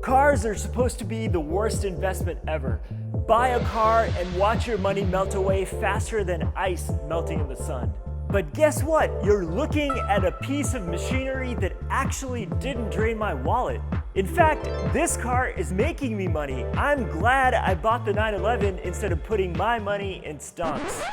Cars are supposed to be the worst investment ever. Buy a car and watch your money melt away faster than ice melting in the sun. But guess what? You're looking at a piece of machinery that actually didn't drain my wallet. In fact, this car is making me money. I'm glad I bought the 911 instead of putting my money in stonks.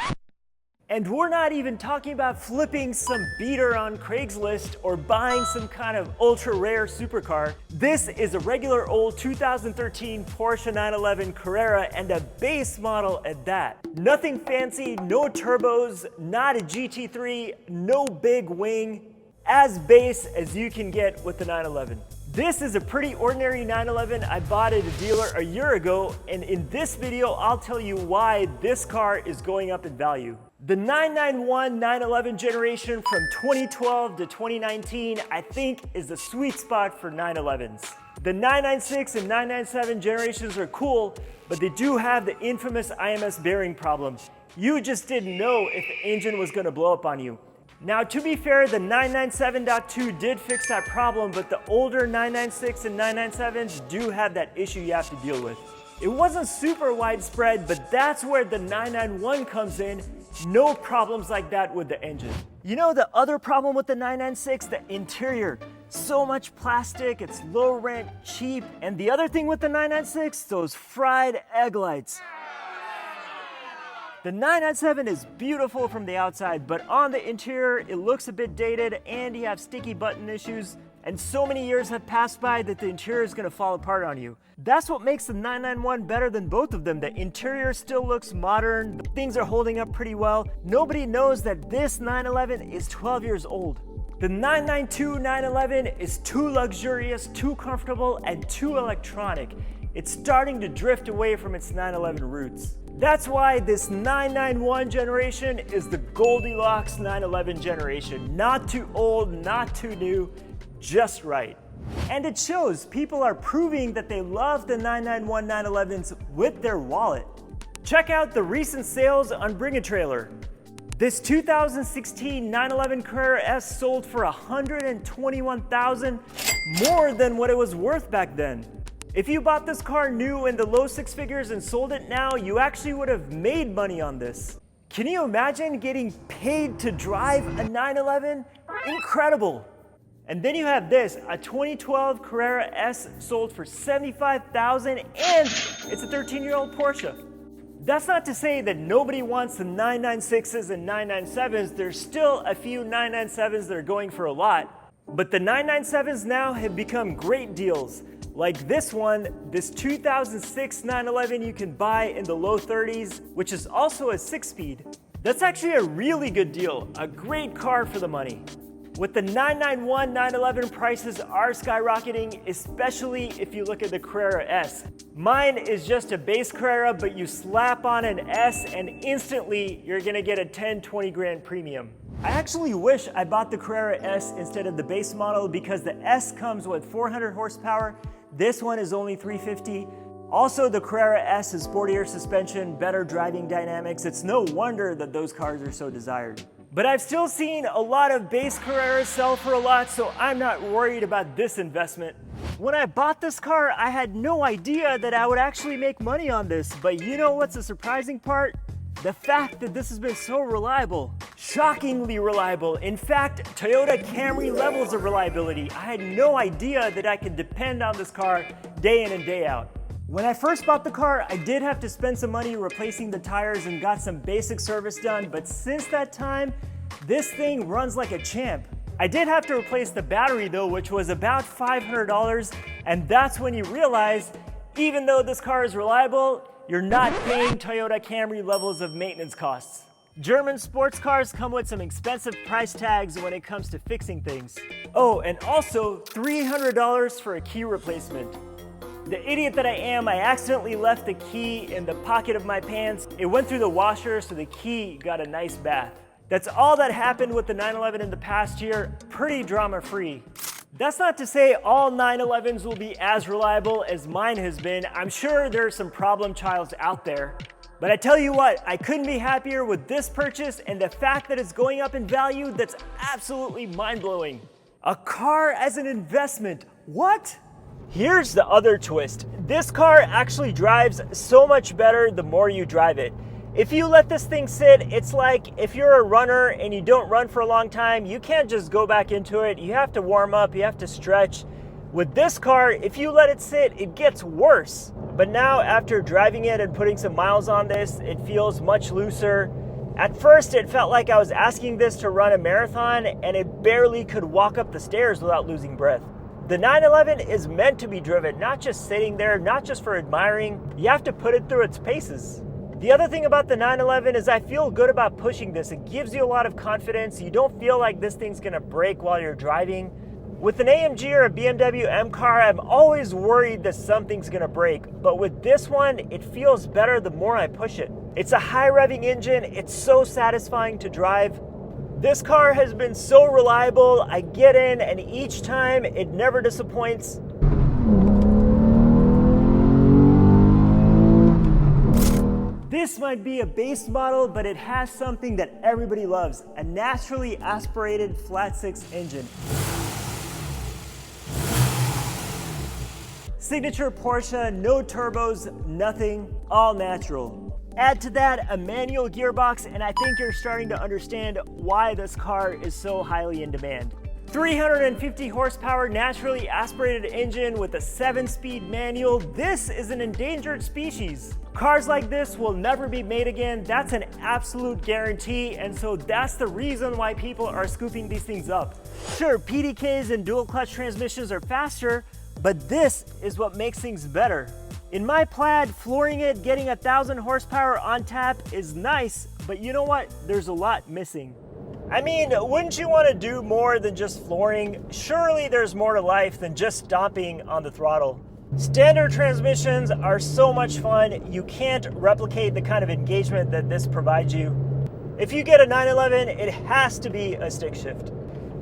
And we're not even talking about flipping some beater on Craigslist or buying some kind of ultra rare supercar. This is a regular old 2013 Porsche 911 Carrera, and a base model at that. Nothing fancy, no turbos, not a GT3, no big wing. As base as you can get with the 911. This is a pretty ordinary 911 I bought at a dealer a year ago, and in this video I'll tell you why this car is going up in value. The 991 911 generation from 2012 to 2019 I think is the sweet spot for 911s. The 996 and 997 generations are cool, but they do have the infamous IMS bearing problem. You just didn't know if the engine was going to blow up on you. Now, to be fair, the 997.2 did fix that problem, but the older 996 and 997s do have that issue you have to deal with. It wasn't super widespread, but that's where the 991 comes in. No problems like that with the engine. You know the other problem with the 996? The interior. So much plastic, it's low rent, cheap. And the other thing with the 996, those fried egg lights. The 997 is beautiful from the outside, but on the interior, it looks a bit dated and you have sticky button issues, and so many years have passed by that the interior is gonna fall apart on you. That's what makes the 991 better than both of them. The interior still looks modern, things are holding up pretty well. Nobody knows that this 911 is 12 years old. The 992 911 is too luxurious, too comfortable, and too electronic. It's starting to drift away from its 911 roots. That's why this 991 generation is the Goldilocks 911 generation. Not too old, not too new, just right. And it shows. People are proving that they love the 991 911s with their wallet. Check out the recent sales on Bring a Trailer. This 2016 911 Carrera S sold for $121,000, more than what it was worth back then. If you bought this car new in the low six figures and sold it now, you actually would have made money on this. Can you imagine getting paid to drive a 911? Incredible. And then you have this, a 2012 Carrera S sold for $75,000, and it's a 13-year-old Porsche. That's not to say that nobody wants the 996s and 997s. There's still a few 997s that are going for a lot. But the 997s now have become great deals. Like this one, this 2006 911 you can buy in the low 30s, which is also a 6-speed. That's actually a really good deal, a great car for the money. With the 991 911 prices are skyrocketing, especially if you look at the Carrera S. Mine is just a base Carrera, but you slap on an S and instantly you're gonna get a 10-20 grand premium. I actually wish I bought the Carrera S instead of the base model because the S comes with 400 horsepower. This one is only 350. Also, the Carrera S has sportier suspension, better driving dynamics. It's no wonder that those cars are so desired. But I've still seen a lot of base Carreras sell for a lot, so I'm not worried about this investment. When I bought this car, I had no idea that I would actually make money on this. But you know what's the surprising part? The fact that this has been so reliable. Shockingly reliable. In fact, Toyota Camry levels of reliability. I had no idea that I could depend on this car day in and day out. When I first bought the car, I did have to spend some money replacing the tires and got some basic service done, but since that time, this thing runs like a champ. I did have to replace the battery though, which was about $500, and that's when you realize, even though this car is reliable, you're not paying Toyota Camry levels of maintenance costs. German sports cars come with some expensive price tags when it comes to fixing things. Oh, and also $300 for a key replacement. The idiot that I am, I accidentally left the key in the pocket of my pants. It went through the washer, so the key got a nice bath. That's all that happened with the 911 in the past year, pretty drama-free. That's not to say all 911s will be as reliable as mine has been. I'm sure there are some problem childs out there. But I tell you what, I couldn't be happier with this purchase, and the fact that it's going up in value, that's absolutely mind-blowing. A car as an investment, what? Here's the other twist. This car actually drives so much better the more you drive it. If you let this thing sit, it's like if you're a runner and you don't run for a long time, you can't just go back into it. You have to warm up, you have to stretch. With this car, if you let it sit, it gets worse. But now after driving it and putting some miles on this, it feels much looser. At first, it felt like I was asking this to run a marathon and it barely could walk up the stairs without losing breath. The 911 is meant to be driven, not just sitting there, not just for admiring. You have to put it through its paces. The other thing about the 911 is I feel good about pushing this. It gives you a lot of confidence. You don't feel like this thing's gonna break while you're driving. With an AMG or a BMW M car, I'm always worried that something's gonna break. But with this one, it feels better the more I push it. It's a high revving engine. It's so satisfying to drive. This car has been so reliable. I get in and each time it never disappoints. This might be a base model, but it has something that everybody loves, a naturally aspirated flat six engine. Signature Porsche, no turbos, nothing, all natural. Add to that a manual gearbox, and I think you're starting to understand why this car is so highly in demand. 350 horsepower naturally aspirated engine with a 7-speed manual. This is an endangered species. Cars like this will never be made again. That's an absolute guarantee, and so that's the reason why people are scooping these things up. Sure, PDKs and dual clutch transmissions are faster, but this is what makes things better. In my Plaid, flooring it, getting 1,000 horsepower on tap is nice, but you know what? There's a lot missing. I mean, wouldn't you want to do more than just flooring? Surely there's more to life than just stomping on the throttle. Standard transmissions are so much fun. You can't replicate the kind of engagement that this provides you. If you get a 911, it has to be a stick shift.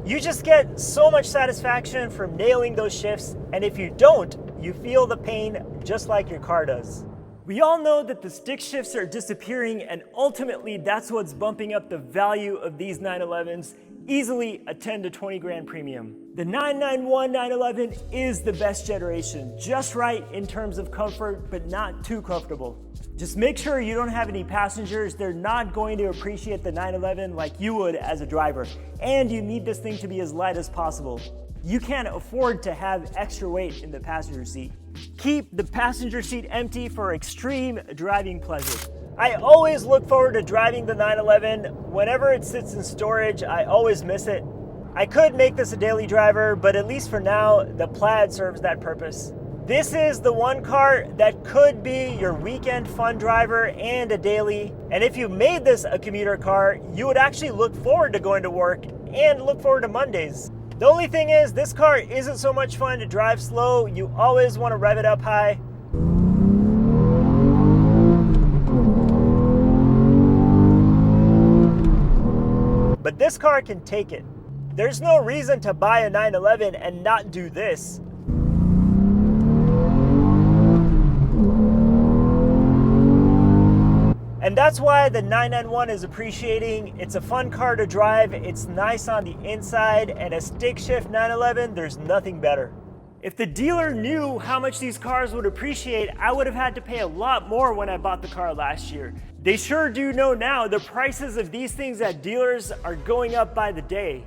You just get so much satisfaction from nailing those shifts, and if you don't, you feel the pain just like your car does. We all know that the stick shifts are disappearing, and ultimately that's what's bumping up the value of these 911s, easily a 10 to 20 grand premium. The 991 911 is the best generation, just right in terms of comfort, but not too comfortable. Just make sure you don't have any passengers. They're not going to appreciate the 911 like you would as a driver, and you need this thing to be as light as possible. You can't afford to have extra weight in the passenger seat. Keep the passenger seat empty for extreme driving pleasure. I always look forward to driving the 911. Whenever it sits in storage, I always miss it. I could make this a daily driver, but at least for now, the Plaid serves that purpose. This is the one car that could be your weekend fun driver and a daily. And if you made this a commuter car, you would actually look forward to going to work and look forward to Mondays. The only thing is, this car isn't so much fun to drive slow. You always want to rev it up high. But this car can take it. There's no reason to buy a 911 and not do this. And that's why the 991 is appreciating. It's a fun car to drive, it's nice on the inside, and a stick shift 911, there's nothing better. If the dealer knew how much these cars would appreciate, I would have had to pay a lot more when I bought the car last year. They sure do know now the prices of these things at dealers are going up by the day.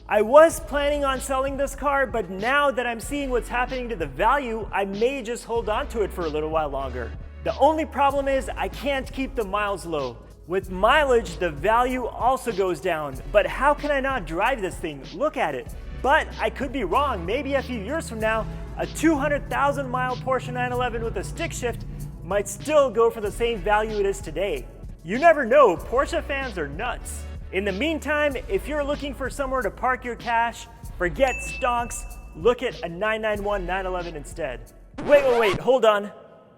I was planning on selling this car, but now that I'm seeing what's happening to the value, I may just hold on to it for a little while longer. The only problem is I can't keep the miles low. With mileage, the value also goes down. But how can I not drive this thing? Look at it. But I could be wrong. Maybe a few years from now, a 200,000 mile Porsche 911 with a stick shift might still go for the same value it is today. You never know, Porsche fans are nuts. In the meantime, if you're looking for somewhere to park your cash, forget stonks, look at a 991 911 instead. Wait, hold on.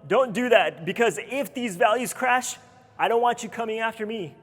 Don't do that, because if these values crash, I don't want you coming after me.